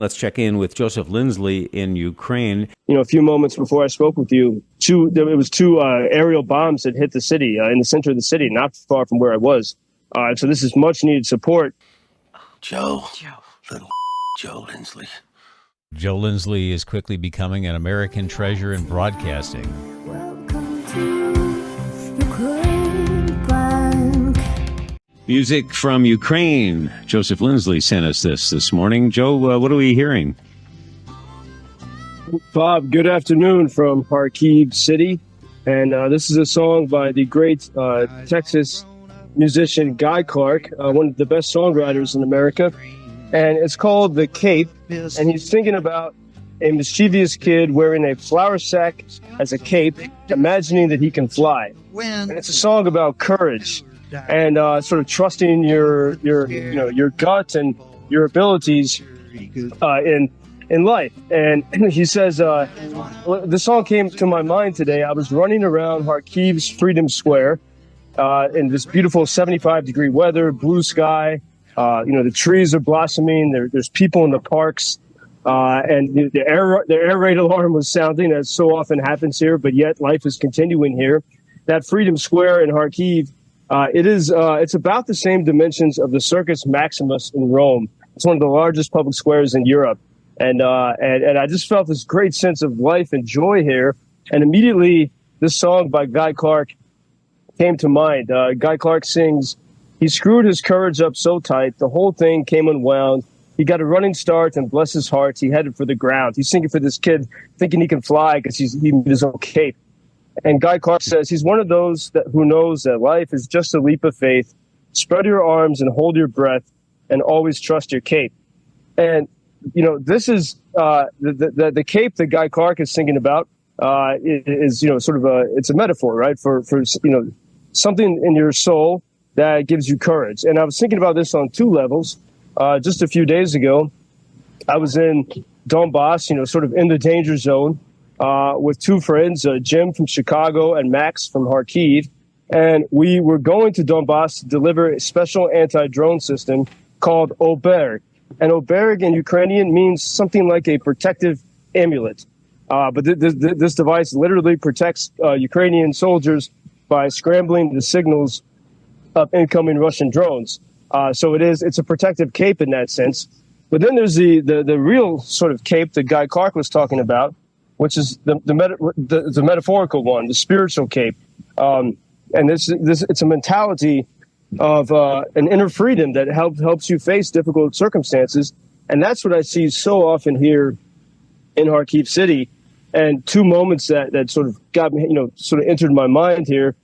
Let's check in with Joseph Lindsley in Ukraine. A few moments before I spoke with you, it was two aerial bombs that hit the city in the center of the city, not far from where I was. So this is much needed support. Joe Lindsley. Joe Lindsley is quickly becoming an American treasure in broadcasting. Welcome to Ukraine. Music from Ukraine. Joseph Lindsley sent us this morning. Joe, what are we hearing? Bob, good afternoon from KHARKIV City. And this is a song by the great Texas musician Guy Clark, one of the best songwriters in America. And it's called The Cape. And he's thinking about a mischievous kid wearing a flour sack as a cape, imagining that he can fly. And it's a song about courage and sort of trusting your gut and your abilities in life. And he says, the song came to my mind today. I was running around Kharkiv's Freedom Square in this beautiful 75-degree weather, blue sky. The trees are blossoming. There's people in the parks. And the air raid alarm was sounding, as so often happens here, but yet life is continuing here. That Freedom Square in Kharkiv, it's about the same dimensions of the Circus Maximus in Rome. It's one of the largest public squares in Europe. And I just felt this great sense of life and joy here. And immediately this song by Guy Clark came to mind. Guy Clark sings, "He screwed his courage up so tight, the whole thing came unwound. He got a running start, and bless his heart, he headed for the ground." He's singing for this kid, thinking he can fly because he made his own cape. And Guy Clark says he's one of those who knows that life is just a leap of faith. Spread your arms and hold your breath, and always trust your cape. And this is the cape that Guy Clark is singing about. Is sort of it's a metaphor, right, for something in your soul that gives you courage. And I was thinking about this on two levels. Just a few days ago, I was in Donbass, sort of in the danger zone, with two friends, Jim from Chicago and Max from Kharkiv. And we were going to Donbass to deliver a special anti-drone system called Oberg. And Oberg in Ukrainian means something like a protective amulet. But this device literally protects Ukrainian soldiers by scrambling the signals of incoming Russian drones. So it's a protective cape in that sense. But then there's the real sort of cape that Guy Clark was talking about, which is the metaphorical one, the spiritual cape. And it's a mentality of an inner freedom that helps you face difficult circumstances. And that's what I see so often here in Kharkiv City. And two moments that sort of got me, sort of entered my mind here.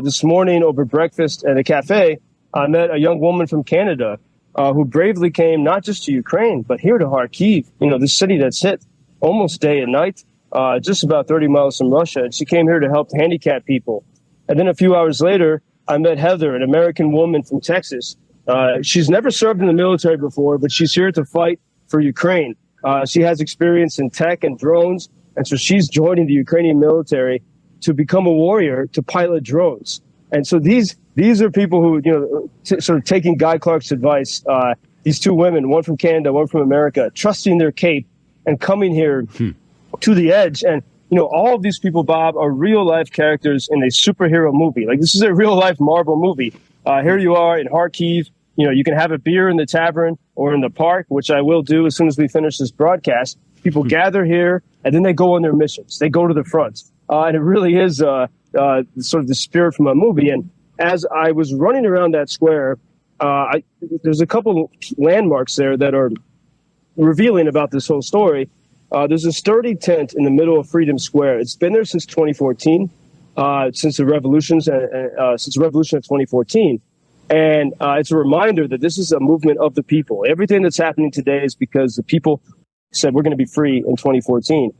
This morning over breakfast at a cafe, I met a young woman from Canada who bravely came not just to Ukraine, but here to Kharkiv, the city that's hit almost day and night, just about 30 miles from Russia. And she came here to help handicapped people. And then a few hours later, I met Heather, an American woman from Texas. She's never served in the military before, but she's here to fight for Ukraine. She has experience in tech and drones, and so she's joining the Ukrainian military to become a warrior to pilot drones. And so these are people who, sort of taking Guy Clark's advice, these two women, one from Canada, one from America, trusting their cape and coming here to the edge. And, all of these people, Bob, are real-life characters in a superhero movie. Like, this is a real-life Marvel movie. Here you are in Kharkiv. You can have a beer in the tavern or in the park, which I will do as soon as we finish this broadcast. People gather here, and then they go on their missions. They go to the front. And it really is sort of the spirit from a movie. And as I was running around that square, there's a couple landmarks there that are revealing about this whole story. There's a sturdy tent in the middle of Freedom Square. It's been there since 2014, since the revolution of 2014. And it's a reminder that this is a movement of the people. Everything that's happening today is because the people said we're going to be free in 2014.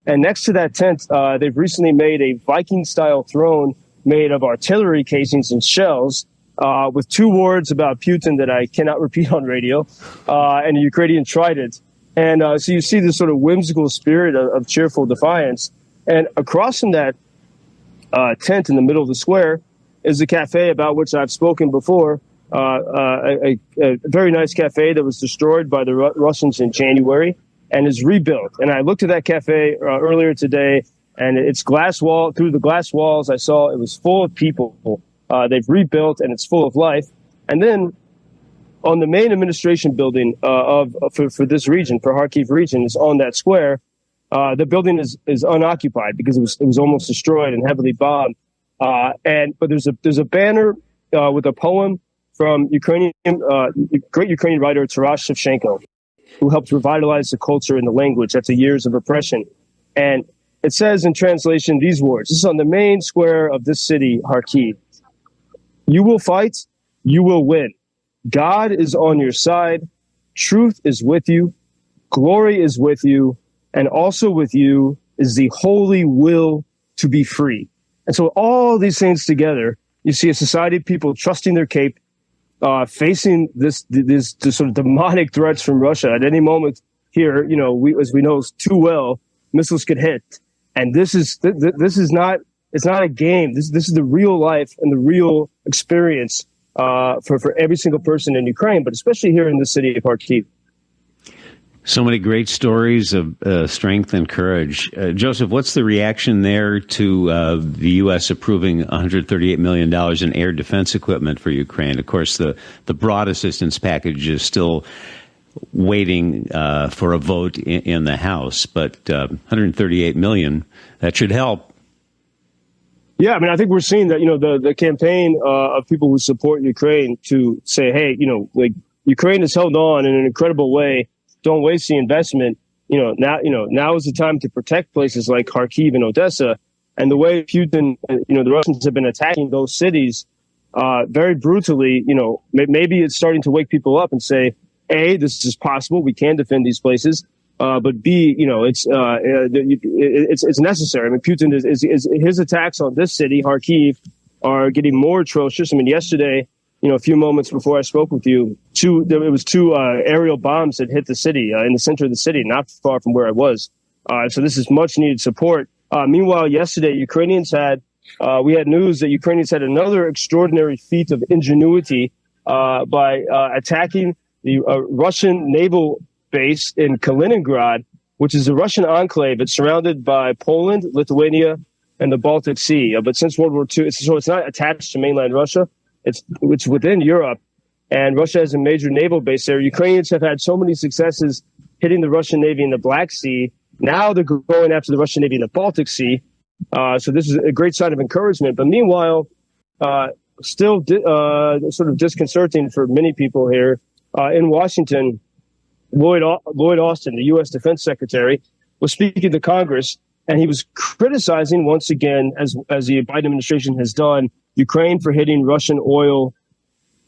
And next to that tent, they've recently made a Viking-style throne made of artillery casings and shells, with two words about Putin that I cannot repeat on radio, and a Ukrainian trident. And so you see this sort of whimsical spirit of cheerful defiance. And across from that tent in the middle of the square is the cafe about which I've spoken before, a very nice cafe that was destroyed by the Russians in January and is rebuilt. And I looked at that cafe earlier today, and it's through the glass walls I saw it was full of people. They've rebuilt, and it's full of life. And then on the main administration building for this region, for Kharkiv region, is on that square. The building is unoccupied because it was almost destroyed and heavily bombed. But there's a banner with a poem from great Ukrainian writer Taras Shevchenko, who helped revitalize the culture and the language after years of oppression. And it says in translation these words. This is on the main square of this city, Kharkiv. You will fight, you will win. God is on your side. Truth is with you. Glory is with you. And also with you is the holy will to be free. And so all these things together, you see a society of people trusting their cape, facing this sort of demonic threats from Russia. At any moment here, as we know too well, missiles could hit. And this is not, it's not a game. This is the real life and the real experience for every single person in Ukraine, but especially here in the city of Kharkiv. So many great stories of strength and courage. Joseph, what's the reaction there to the U.S. approving $138 million in air defense equipment for Ukraine? Of course, the broad assistance package is still waiting for a vote in the House, but $138 million, that should help. Yeah, I mean, I think we're seeing that, the campaign of people who support Ukraine to say, hey, Ukraine has held on in an incredible way. Don't waste the investment. Now is the time to protect places like Kharkiv and Odessa. And the way Putin, the Russians have been attacking those cities very brutally, maybe it's starting to wake people up and say, A, this is possible. We can defend these places. But B, it's necessary. I mean, Putin is his attacks on this city, Kharkiv, are getting more atrocious. I mean, yesterday, a few moments before I spoke with you, two aerial bombs that hit the city in the center of the city, not far from where I was. So this is much needed support. Meanwhile, yesterday, we had news that Ukrainians had another extraordinary feat of ingenuity by attacking the Russian naval base in Kaliningrad, which is a Russian enclave. It's surrounded by Poland, Lithuania, and the Baltic Sea. But since World War II, it's not attached to mainland Russia. It's within Europe, and Russia has a major naval base there. Ukrainians have had so many successes hitting the Russian Navy in the Black Sea. Now they're going after the Russian Navy in the Baltic Sea. So this is a great sign of encouragement. But meanwhile, still sort of disconcerting for many people here in Washington, Lloyd Austin, the U.S. Defense Secretary, was speaking to Congress, and he was criticizing once again, as the Biden administration has done, Ukraine for hitting Russian oil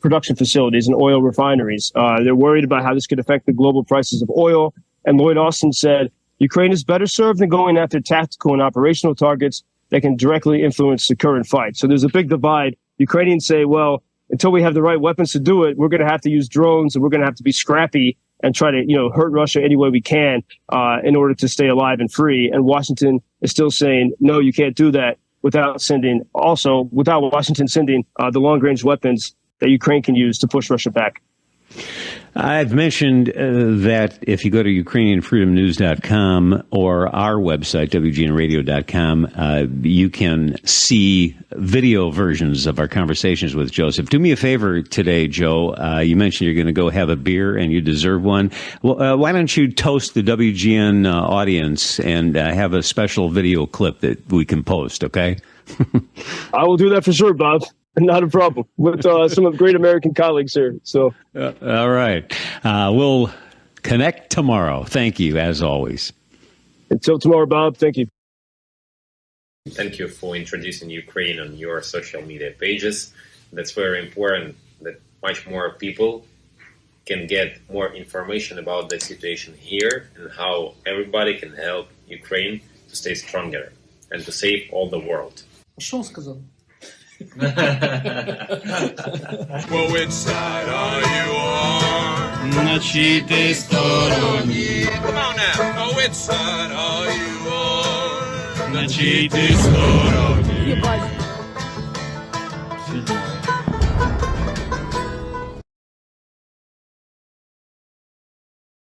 production facilities and oil refineries. They're worried about how this could affect the global prices of oil. And Lloyd Austin said, Ukraine is better served than going after tactical and operational targets that can directly influence the current fight. So there's a big divide. Ukrainians say, well, until we have the right weapons to do it, we're going to have to use drones, and we're going to have to be scrappy and try to, hurt Russia any way we can in order to stay alive and free. And Washington is still saying, no, you can't do that without Washington sending the long-range weapons that Ukraine can use to push Russia back. I've mentioned that if you go to UkrainianFreedomNews.com or our website, WGNRadio.com, you can see video versions of our conversations with Joseph. Do me a favor today, Joe. You mentioned you're going to go have a beer, and you deserve one. Well, why don't you toast the WGN audience and have a special video clip that we can post, okay? I will do that for sure, Bob. Not a problem. With some of great American colleagues here. So, all right. We'll connect tomorrow. Thank you, as always. Until tomorrow, Bob. Thank you. Thank you for introducing Ukraine on your social media pages. That's very important that much more people can get more information about the situation here and how everybody can help Ukraine to stay stronger and to save all the world. Что он сказал? Well, which side are you on? На чьей ты стороне? Come on now. Oh, which side are you on? На чьей ты стороне?